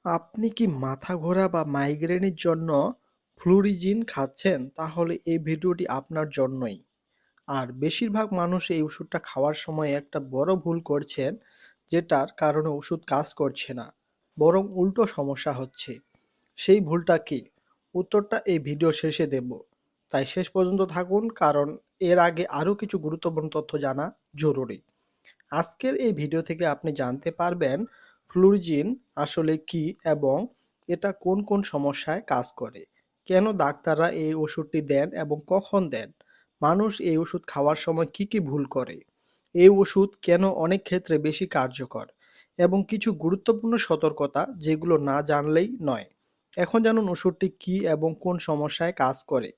আপনি কি মাথা ঘোরা বা মাইগ্রেনের জন্য ফ্লুরিজিন খাচ্ছেন? তাহলে এই ভিডিওটি আপনার জন্যই। আর বেশিরভাগ মানুষ এই ওষুধটা খাওয়ার সময় একটা বড় ভুল করছেন, যেটার কারণে ওষুধ কাজ করছে না, বরং উল্টো সমস্যা হচ্ছে। সেই ভুলটা কি? উত্তরটা এই ভিডিও শেষে দেব। তাই শেষ পর্যন্ত থাকুন, কারণ এর আগে আরও কিছু গুরুত্বপূর্ণ তথ্য জানা জরুরি। আজকের এই ভিডিও থেকে আপনি জানতে পারবেন ফ্লুরিজিন আসলে কি এবং এটা কোন কোন সমস্যায় কাজ করে, কেন ডাক্তাররা এই ওষুধটি দেন এবং কখন দেন, মানুষ এই ওষুধ খাওয়ার সময় কি কি ভুল করে, এই ওষুধ কেন অনেক ক্ষেত্রে বেশি কার্যকর এবং কিছু গুরুত্বপূর্ণ সতর্কতা যেগুলো না জানলেই নয়। এখন জানুন ওষুধটি কি এবং কোন সমস্যায় কাজ করে।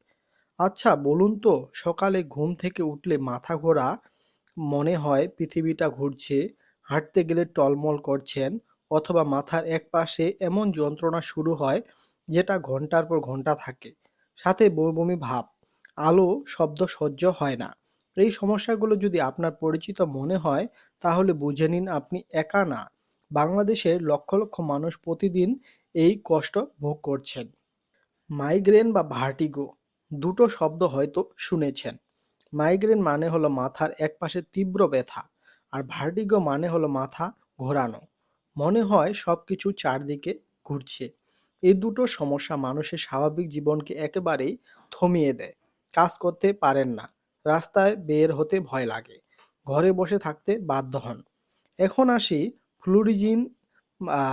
আচ্ছা বলুন তো, সকালে ঘুম থেকে উঠলে মাথা ঘোরা, মনে হয় পৃথিবীটা ঘুরছে, হাঁটতে গেলে টলমল করছেন, অথবা মাথার এক পাশে এমন যন্ত্রণা শুরু হয় যেটা ঘন্টার পর ঘন্টা থাকে, সাথে বমি বমি ভাব, আলো শব্দ সহ্য হয় না। এই সমস্যাগুলো যদি আপনার পরিচিত মনে হয়, তাহলে বুঝে নিন আপনি একা না। বাংলাদেশের লক্ষ লক্ষ মানুষ প্রতিদিন এই কষ্ট ভোগ করছেন। মাইগ্রেন বা ভার্টিগো, দুটো শব্দ হয়তো শুনেছেন। মাইগ্রেন মানে হলো মাথার একপাশে তীব্র ব্যথা, আর ভার্টিগো মানে হলো মাথা ঘোরানো, মনে হয় সবকিছু চারদিকে ঘুরছে। এই দুটো সমস্যা মানুষের স্বাভাবিক জীবনকে একেবারেই থমিয়ে দেয়। কাজ করতে পারেন না, রাস্তায় বের হতে ভয় লাগে, ঘরে বসে থাকতে বাধ্য হন। এখন আসি ফ্লুরিজিন। বা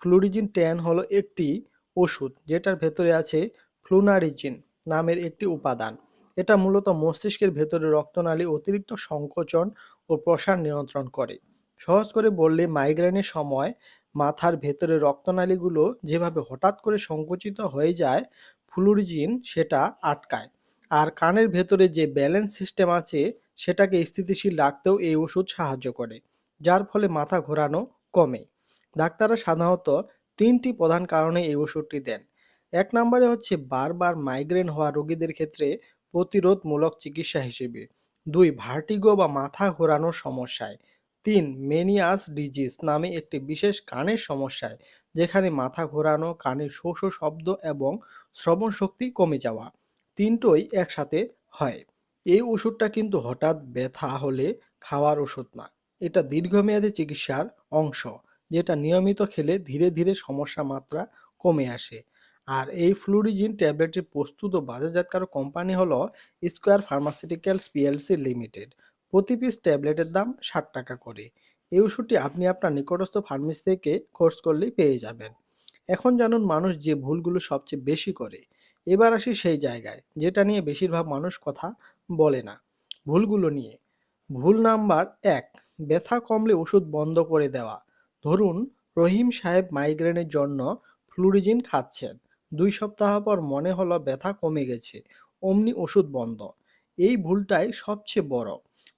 ফ্লুরিজিন 10 হলো একটি ওষুধ যেটার ভেতরে আছে ফ্লুনারিজিন নামের একটি উপাদান। এটা মূলত মস্তিষ্কের ভেতরে রক্তনালী অতিরিক্ত সংকোচন ও প্রসার নিয়ন্ত্রণ করে। সহজ করে বললে, মাইগ্রেনের সময় মাথার ভেতরে রক্তনালীগুলো যেভাবে হঠাৎ করে সংকুচিত হয়ে যায়, ফ্লুরিজিন সেটা আটকায়। আর কানের ভেতরে যে ব্যালেন্স সিস্টেম আছে সেটাকে স্থিতিশীল রাখতেও এই ওষুধ সাহায্য করে, যার ফলে মাথা ঘোরানো কমে। ডাক্তাররা সাধারণত ৩টি প্রধান কারণে এই ওষুধটি দেন। ১ নম্বরে হচ্ছে বারবার মাইগ্রেন হওয়া রোগীদের ক্ষেত্রে প্রতিরোধমূলক চিকিৎসা হিসেবে। ২ ভার্টিগো বা মাথা ঘোরানোর সমস্যায়। ৩ মেনিয়াস ডিজিজ নামে একটি বিশেষ কানের সমস্যায়, যেখানে মাথা ঘোরানো, কানে শো শো শব্দ এবং শ্রবণ শক্তি কমে যাওয়া, তিনটোই একসাথে হয়। এই ওষুধটা কিন্তু হঠাৎ ব্যথা হলে খাওয়ার ওষুধ না, এটা দীর্ঘমেয়াদী চিকিৎসার অংশ, যেটা নিয়মিত খেলে ধীরে ধীরে সমস্যা মাত্রা কমে আসে। আর এই ফ্লুরিজিন ট্যাবলেটটি প্রস্তুত ও বাজারজাতকারক কোম্পানি হলো স্কোয়ার ফার্মাসিউটিক্যালস পিএলসি লিমিটেড। প্রতি পিস ট্যাবলেটের দাম 60 টাকা করে। এই ওষুধটি আপনি আপনার নিকটস্থ ফার্মেসি থেকে খোঁজ করলেই পেয়ে যাবেন। এখন জানুন মানুষ যে ভুলগুলো সবচেয়ে বেশি করে। এবার আসি সেই জায়গায় যেটা নিয়ে বেশিরভাগ মানুষ কথা বলে না, ভুলগুলো নিয়ে। ভুল নাম্বার ১, ব্যথা কমলে ওষুধ বন্ধ করে দেওয়া। ধরুন রহিম সাহেব মাইগ্রেনের জন্য ফ্লুরিজিন খাচ্ছেন, ২ সপ্তাহ পর মনে হলো ব্যথা কমে গেছে, অমনি ওষুধ বন্ধ। এই ভুলটাই সবচেয়ে বড়।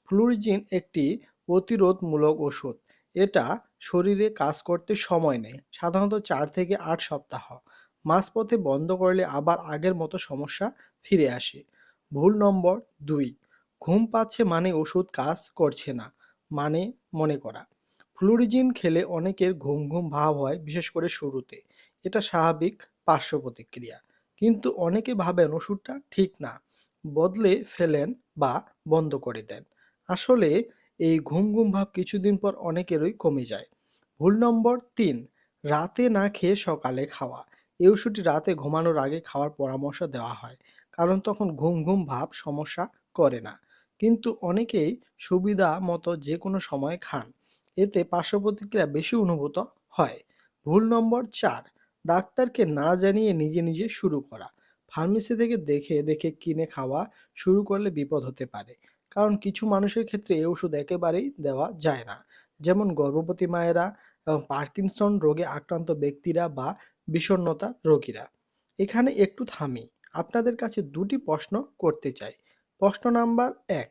ফ্লুরিজিন একটি প্রতিরোধমূলক ওষুধ। এটা শরীরে কাজ করতে সময় নেয়, সাধারণত ৪ থেকে ৮ সপ্তাহ। মাঝপথে বন্ধ করলে আবার আগের মতো সমস্যা ফিরে আসে। ভুল নম্বর ২, ঘুম পাচ্ছে মানে ওষুধ কাজ করছে না মানে মনে করা। ফ্লুরিজিন খেলে অনেকের ঘুম ঘুম ভাব হয়, বিশেষ করে শুরুতে। এটা স্বাভাবিক পার্শ্ব প্রতিক্রিয়া। কিন্তু অনেকে ভাবেন ওষুধটা ঠিক না, বদলে ফেলেন বা বন্ধ করে দেন। আসলে এই ঘুম ঘুম ভাব কিছুদিন পর অনেকেরই কমে যায়। ভুল নম্বর ৩, রাতে না খেয়ে সকালে খাওয়া। এই ওষুধটি রাতে ঘুমানোর আগে খাওয়ার পরামর্শ দেওয়া হয়, কারণ তখন ঘুম ঘুম ভাব সমস্যা করে না। কিন্তু অনেকেই সুবিধা মতো যে কোনো সময় খান, এতে পার্শ্ব প্রতিক্রিয়া বেশি অনুভূত হয়। ভুল নম্বর ৪, ডাক্তারকে না জানিয়ে নিজে নিজে শুরু করা। ফার্মেসি থেকে দেখে দেখে কিনে খাওয়া শুরু করলে বিপদ হতে পারে, কারণ কিছু মানুষের ক্ষেত্রে এই ওষুধ একেবারেই দেওয়া যায় না, যেমন গর্ভবতী মায়েরা এবং পার্কিনসন রোগে আক্রান্ত ব্যক্তিরা বা বিষণ্ণতা রোগীরা। এখানে একটু থামি, আপনাদের কাছে দুটি প্রশ্ন করতে চাই। প্রশ্ন নাম্বার ১,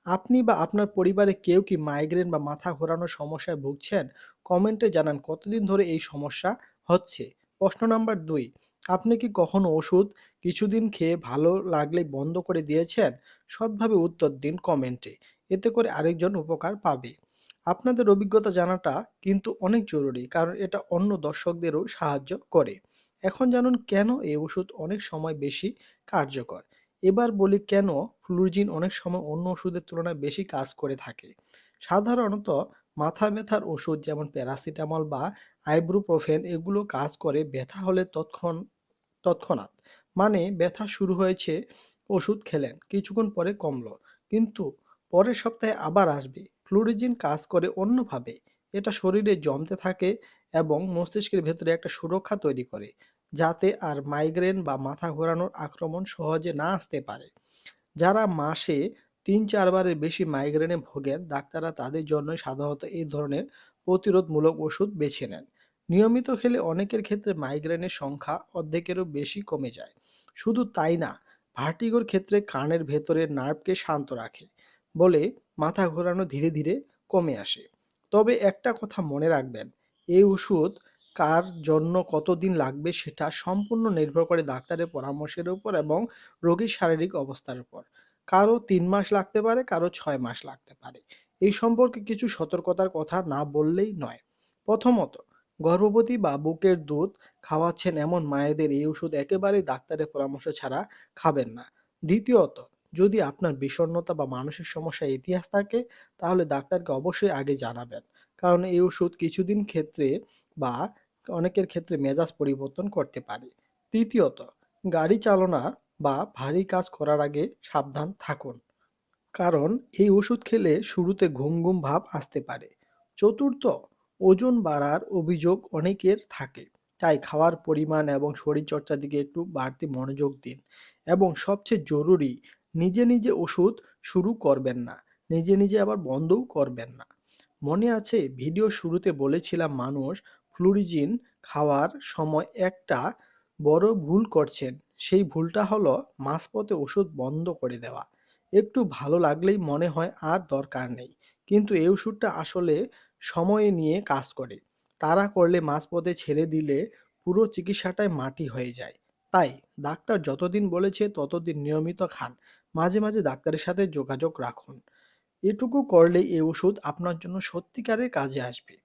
আপনি বা আপনার পরিবারে কেউ কি মাইগ্রেন বা মাথা ঘোরানোর সমস্যায় ভুগছেন? কমেন্টে জানান কতদিন ধরে এই সমস্যা হচ্ছে। প্রশ্ন নাম্বার ২, আপনি কি কখনো ওষুধ কিছুদিন খেয়ে ভালো লাগলেই বন্ধ করে দিয়েছেন? সৎভাবে উত্তর দিন কমেন্টে, এতে করে আরেকজন উপকার পাবে। আপনাদের অভিজ্ঞতা জানাটা কিন্তু অনেক জরুরি, কারণ এটা অন্য দর্শকদেরও সাহায্য করে। এখন জানুন কেন এই ওষুধ অনেক সময় বেশি কার্যকর। এবার বলি কেন ফ্লুরিজিন অনেক সময় অন্য ওষুধের তুলনায় বেশি কাজ করে থাকে। সাধারণত মাথা ব্যথার ওষুধ যেমন প্যারাসিটামল বা আইব্রুপ্রোফেন এগুলো কাজ করে ব্যথা হলে তৎক্ষণাৎ। মানে ব্যথা শুরু হয়েছে, ওষুধ খেলেন, কিছুক্ষণ পরে কমলো, কিন্তু পরের সপ্তাহে আবার আসবে। ফ্লুরিজিন কাজ করে অন্যভাবে। এটা শরীরে জমতে থাকে এবং মস্তিষ্কের ভেতরে একটা সুরক্ষা তৈরি করে, যাতে আর মাইগ্রেন বা মাথা ঘোরানোর আক্রমণ সহজে না আসতে পারে। যারা মাসে ৩-৪ বারের বেশি মাইগ্রেনে ভোগেন, ডাক্তাররা তাদের জন্যই সাধারণত এই ধরনের প্রতিরোধমূলক ওষুধ বেছে নেন। নিয়মিত খেলে অনেকের ক্ষেত্রে মাইগ্রেনের সংখ্যা অর্ধেকেরও বেশি কমে যায়। শুধু তাই না, ভার্টিগোর ক্ষেত্রে কানের ভেতরের নার্ভকে শান্ত রাখে বলে মাথা ঘোরানো ধীরে ধীরে কমে আসে। তবে একটা কথা মনে রাখবেন, এই ওষুধ কার জন্য কতদিন লাগবে সেটা সম্পূর্ণ নির্ভর করে ডাক্তারের পরামর্শের উপর এবং রোগীর শারীরিক অবস্থার উপর। কারো ৩ মাস লাগতে পারে, কারো ৬ মাস লাগতে পারে। এই সম্পর্কে কিছু সতর্কতার কথা না বললেই নয়। প্রথমত, গর্ভবতী বা বুকের দুধ খাওয়াচ্ছেন এমন মায়েদের এই ওষুধ একেবারেই ডাক্তারের পরামর্শ ছাড়া খাবেন না। দ্বিতীয়ত, যদি আপনার বিষণ্ণতা বা মানসিক সমস্যার ইতিহাস থাকে, তাহলে ডাক্তারকে অবশ্যই আগে জানাবেন। কারণ এই ওষুধ কিছুদিন ক্ষেত্রে বা অনেকের ক্ষেত্রে মেজাজ পরিবর্তন করতে পারে। তৃতীয়ত, গাড়ি চালনা বা ভারী কাজ করার আগে সাবধান থাকুন, কারণ এই ওষুধ খেলে শুরুতে ঘুম ঘুম ভাব আসতে পারে। চতুর্থ, ওজন বাড়ার অভিযোগ অনেকের থাকে, তাই খাওয়ার পরিমাণ এবং শরীরচর্চার দিকে একটু বাড়তি মনোযোগ দিন। এবং সবচেয়ে জরুরি, নিজে নিজে ওষুধ শুরু করবেন না, নিজে নিজে আবার বন্ধও করবেন না। মনে আছে ভিডিও শুরুতে বলেছিলাম মানুষ ফ্লুরিজিন খাওয়ার সময় একটা বড় ভুল করছেন। সেই ভুলটা হলো মাঝপথে ওষুধ বন্ধ করে দেওয়া। একটু ভালো লাগলেই মনে হয় আর দরকার নেই। কিন্তু এই ওষুধটা আসলে সময় নিয়ে কাজ করে। তাড়া করলে মাঝপথে ছেড়ে দিলে পুরো চিকিৎসাটাই মাটি হয়ে যায়। তাই ডাক্তার যতদিন বলেছে ততদিন নিয়মিত খান। মাঝে মাঝে ডাক্তারের সাথে যোগাযোগ রাখুন। এটুকু করলেই এই ওষুধ আপনার জন্য সত্যিকারের কাজে আসবে।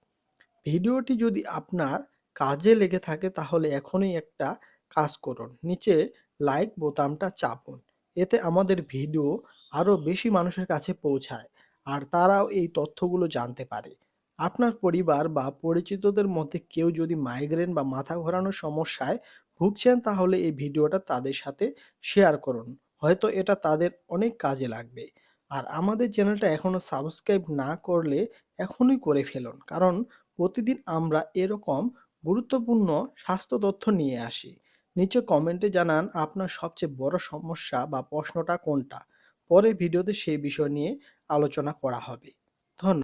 ভিডিওটি যদি আপনার কাজে লেগে থাকে তাহলে এখনই একটা কাজ করুন, নিচে লাইক বোতামটা চাপুন। এতে আমাদের ভিডিও আরও বেশি মানুষের কাছে পৌঁছায় আর তারাও এই তথ্যগুলো জানতে পারে। আপনার পরিবার বা পরিচিতদের মধ্যে কেউ যদি মাইগ্রেন বা মাথা ঘোরানোর সমস্যায় ভুগছেন, তাহলে এই ভিডিওটা তাদের সাথে শেয়ার করুন। হয়তো এটা তাদের অনেক কাজে লাগবে। আর আমাদের চ্যানেলটা এখনও সাবস্ক্রাইব না করলে এখনই করে ফেলুন, কারণ প্রতিদিন আমরা এরকম গুরুত্বপূর্ণ স্বাস্থ্য তথ্য নিয়ে আসি। নিচে কমেন্টে জানান আপনার সবচেয়ে বড় সমস্যা বা প্রশ্নটা কোনটা। পরের ভিডিওতে সেই বিষয় নিয়ে আলোচনা করা হবে। ধন্যবাদ।